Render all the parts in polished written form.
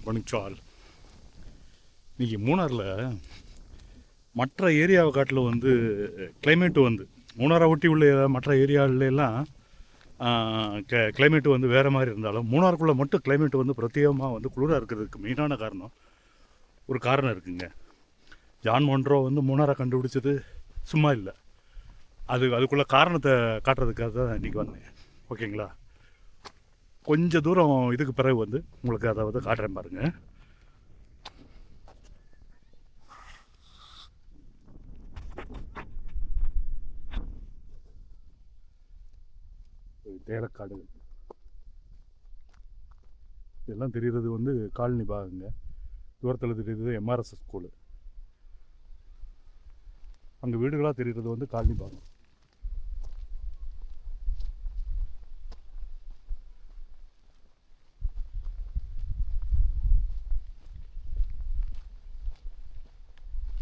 வணக்கம். இன்றைக்கி மூணாரில் மற்ற ஏரியாவை காட்டில் வந்து கிளைமேட்டு வந்து மூணாரை ஒட்டி உள்ள மற்ற ஏரியாவிலலாம் கிளைமேட்டு வந்து வேறு மாதிரி இருந்தாலும் மூணாருக்குள்ளே மட்டும் கிளைமேட்டு வந்து பிரத்யேகமாக வந்து குளிராக இருக்கிறதுக்கு மெயினான ஒரு காரணம் இருக்குங்க. ஜான் மொன்ரோ வந்து மூணாரை கண்டுபிடிச்சது சும்மா இல்லை. அதுக்குள்ள காரணத்தை காட்டுறதுக்காக தான் இன்றைக்கி வந்தேன். ஓகேங்களா? கொஞ்சம் தூரம் இதுக்கு பிறகு வந்து உங்களுக்கு அதை வந்து காட்டுறேன் பாருங்கள். தேலக்காடு இதெல்லாம் தெரிகிறது வந்து காலனி பாகங்க. தூரத்தில் தெரியுறது எம்ஆர்எஸ் ஸ்கூலு. அங்கே வீடுகளாக தெரிகிறது வந்து காலனி பாகம்.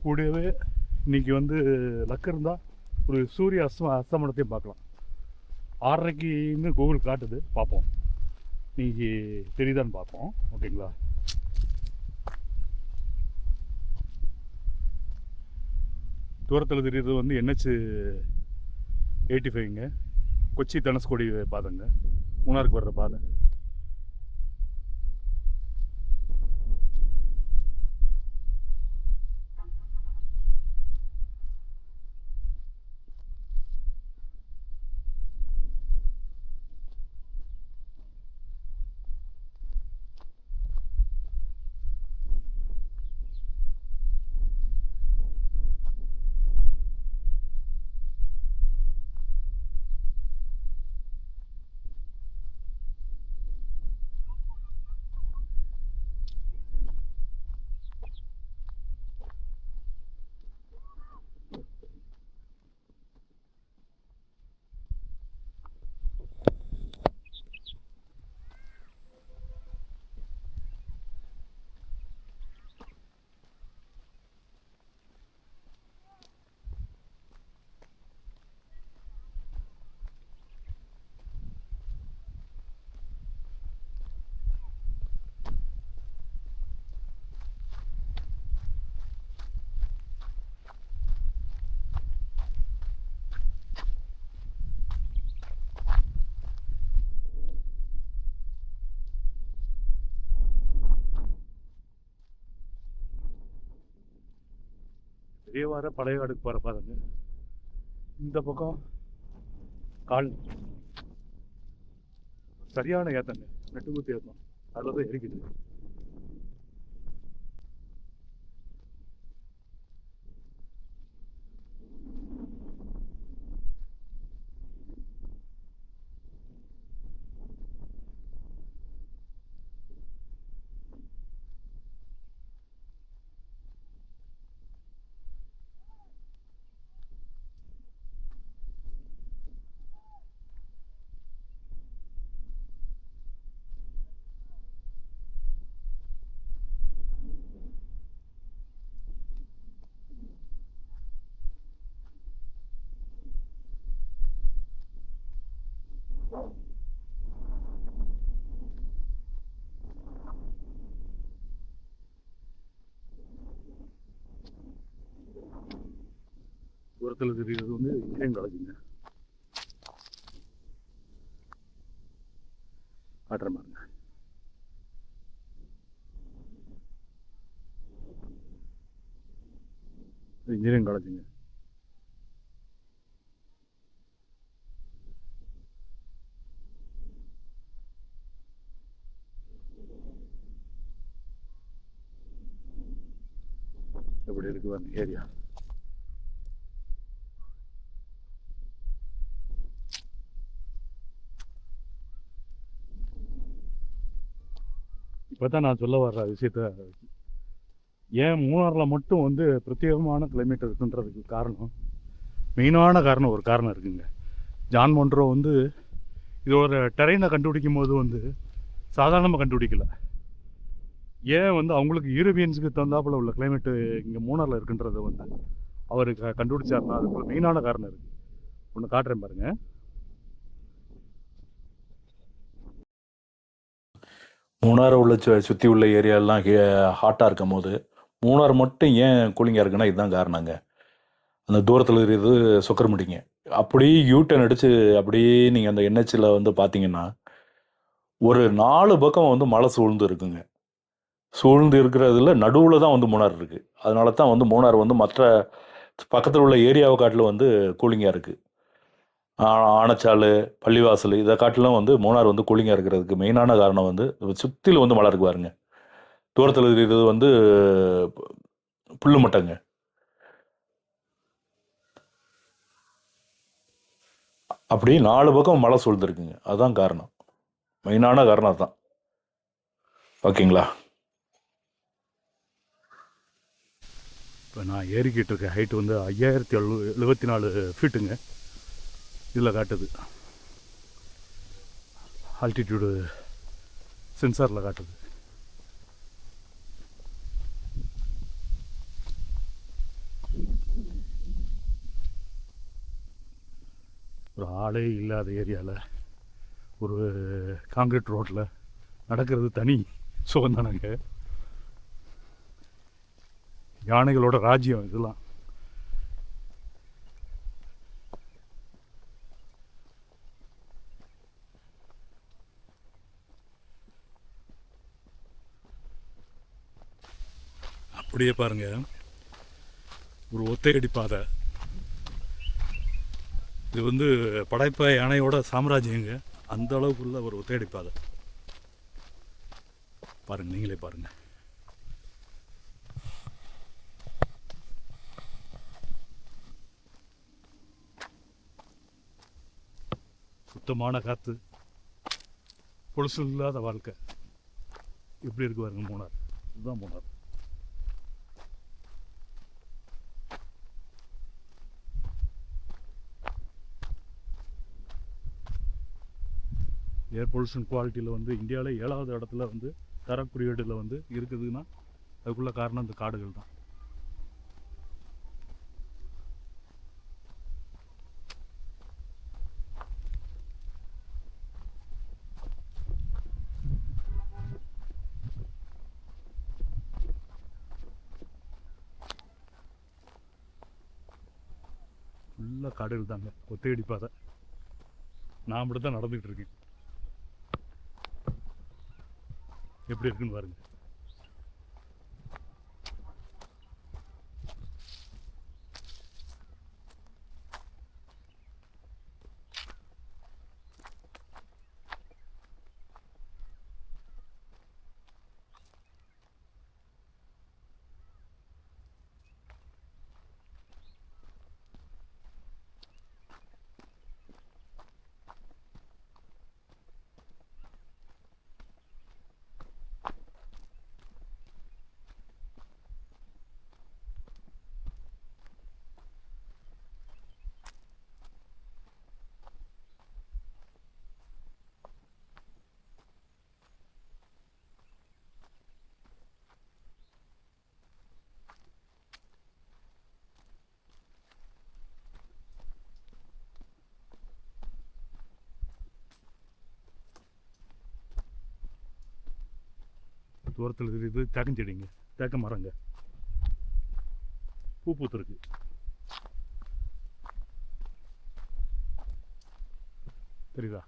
கூடவே இன்றைக்கி வந்து லக்கு இருந்தால் ஒரு சூரிய அஸ்தமனத்தையும் பார்க்கலாம். 6:30ன்னு கூகுள் காட்டுது, பார்ப்போம். இன்றைக்கி தெரியுதான்னு பார்ப்போம். ஓகேங்களா? தூரத்தில் தெரியுறது வந்து NH85ங்க. கொச்சி தனுஷ்கோடி பாதைங்க, மூணாருக்கு வர்ற பாதை. பெரியவார பழையகாடுக்கு போகிற பாருங்க. இந்த பக்கம் கால் சரியான ஏத்தங்க, நெட்டுக்குத்தி ஏத்தம். அதில் தான் இருக்குது. தூரத்தில் தெரிகிறது வந்து இன்ஜினியரிங் காலேஜுங்க. காட்டுற பாருங்க. இன்ஜினியரிங் காலேஜுங்க. எப்படி இருக்கு அந்த ஏரியா? இப்போ தான் நான் சொல்ல வர்ற விஷயத்த, ஏன் மூணாரில் மட்டும் வந்து பிரத்யேகமான கிளைமேட் இருக்குன்றதுக்கு காரணம், மெயினான காரணம் ஒரு காரணம் இருக்குங்க. ஜான் மொன்ரோ வந்து இதோட டெரைனை கண்டுபிடிக்கும் போது வந்து சாதாரணமாக கண்டுபிடிக்கல. ஏன் வந்து அவங்களுக்கு யூரோப்பியன்ஸுக்கு தகுந்தாப்புல உள்ள கிளைமேட்டு இங்கே மூணாரில் இருக்குன்றதை வந்து அவர் கண்டுபிடிச்சாருன்னா அதுக்குள்ள மெயினான காரணம் இருக்குது. ஒன்று காட்டுறேன் பாருங்கள். மூணாரை உள்ள சுற்றி உள்ள ஏரியாலாம் ஹாட்டாக இருக்கும் போது மூணார் மட்டும் ஏன் கூலிங்காக இருக்குன்னா இதுதான் காரணங்க. அந்த தூரத்தில் இருக்கிறது சொக்கரமுடிங்க. அப்படியே யூட்டன் அடித்து அப்படியே நீங்கள் அந்த என்ஹெச்சில் வந்து பார்த்தீங்கன்னா ஒரு 4 பக்கம் வந்து மலை சூழ்ந்து இருக்குங்க. சூழ்ந்து இருக்கிறதுல நடுவில் தான் வந்து மூணார் இருக்குது. அதனால தான் வந்து மூணார் வந்து மற்ற பக்கத்தில் உள்ள ஏரியாவை காட்டிலும் வந்து கூலிங்காக இருக்குது. ஆனச்சால், பள்ளிவாசல் இதை காட்டிலும் வந்து மூணார் வந்து கூலிங்காக இருக்கிறதுக்கு மெயினான காரணம் வந்து சுற்றிலும் வந்து மலை இருக்கு பாருங்க. தூரத்தில் இருக்கிறது வந்து புல்லு மட்டங்க. அப்படி 4 பக்கம் மலை சூழ்ந்துருக்குங்க. அதுதான் காரணம். மெயினான காரணம் அதுதான். ஓகேங்களா? இப்போ நான் ஏறிக்கிட்டு இருக்க ஹைட் வந்து 5074 ஃபீட்டுங்க. இதில் காட்டுது ஆல்டிடியூடு சென்சாரில் காட்டுது. ஒரு ஆளே இல்லாத ஏரியாவில் ஒரு காங்கிரீட் ரோட்டில் நடக்கிறது தனி சுகம் தானங்க. யானைகளோட ராஜ்யம் இதெல்லாம். அப்படியே பாருங்க, ஒரு ஒத்தையடி பாதை. இது வந்து படைப்ப யானையோட சாம்ராஜ்யங்க. அந்த அளவுக்குள்ள ஒரு ஒத்தையடி பாதை பாருங்க, நீங்களே பாருங்க. சுத்தமான காற்று, பொழுசு இல்லாத வாழ்க்கை. எப்படி இருக்கு பாருங்க மூணார். இதுதான் மூணார். ஏர் பொல்யூஷன் குவாலிட்டியில் வந்து இந்தியாவில் 7வது இடத்துல வந்து தரக்குறியீடில் வந்து இருக்குதுன்னா அதுக்குள்ள காரணம் இந்த காடுகள் தான். ஃபுல்லாக காடுகள் தாங்க, ஒத்தையடி பாதை. நான் மட்டும் தான் நடந்துக்கிட்டு இருக்கேன். எப்படி இருக்குன்னு பாருங்க. தூரத்தில் இருக்குது தேக்கஞ்செடிங்க, தேக்க மரங்க, பூ பூத்துருக்கு. தெரியுதா?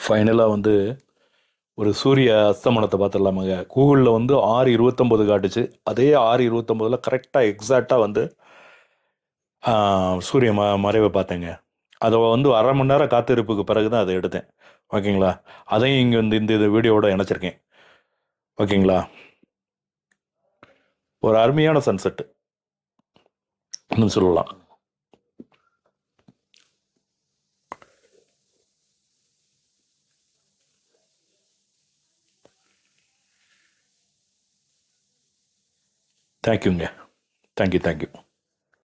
ஃபைனலாக வந்து ஒரு சூரிய அஸ்தமனத்தை பார்த்துடலாமாங்க. கூகுளில் வந்து 6:29 காட்டுச்சு. அதே 6:29 கரெக்டாக எக்ஸாக்டாக வந்து சூரிய மறைவை பார்த்தேங்க. அதை வந்து அரை மணி நேரம் காத்திருப்புக்கு பிறகு தான் அதை எடுத்தேன். ஓகேங்களா? அதையும் இங்கே வந்து இந்த வீடியோவோட இணைச்சிருக்கேன். ஓகேங்களா? ஒரு அருமையான சன்செட்டு இன்னும் சொல்லலாம். தேங்க்யூங்க. தேங்க்யூ.